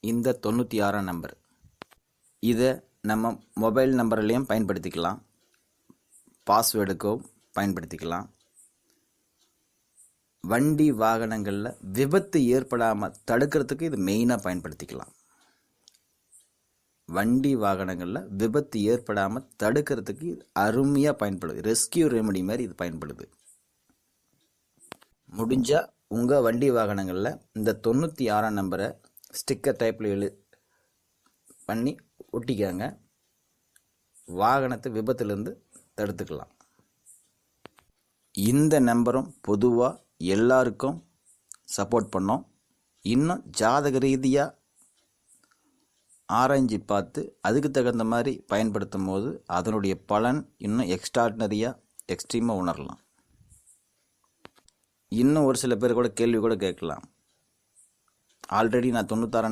இந்த 96 நம்பர். இதை நம்ம மொபைல் நம்பர்லேயும் பயன்படுத்திக்கலாம், பாஸ்வேர்டுக்கும் பயன்படுத்திக்கலாம். வண்டி வாகனங்களில் விபத்து ஏற்படாமல் தடுக்கிறதுக்கு இது மெயினாக பயன்படுத்திக்கலாம். வண்டி வாகனங்களில் விபத்து ஏற்படாமல் தடுக்கிறதுக்கு இது அருமையாக பயன்படுது. ரெஸ்கியூ ரெமெடி மாதிரி இது பயன்படுது. முடிஞ்சால் உங்கள் வண்டி வாகனங்களில் இந்த 96 நம்பரை ஸ்டிக்கர் டைப்பில் பண்ணி ஒட்டிக்காங்க. வாகனத்தை விபத்துலேருந்து தடுத்துக்கலாம். இந்த நம்பரும் பொதுவாக எல்லாருக்கும் சப்போர்ட் பண்ணோம். இன்னும் ஜாதக ரீதியாக ஆராய்ச்சி பார்த்து அதுக்கு தகுந்த மாதிரி பயன்படுத்தும் போது அதனுடைய பலன் இன்னும் எக்ஸ்ட்ராடினரியாக எக்ஸ்ட்ரீமாக உணரலாம். இன்னும் ஒரு சில பேர் கூட கேள்வி கூட கேட்கலாம். ஆல்ரெடி நான் 96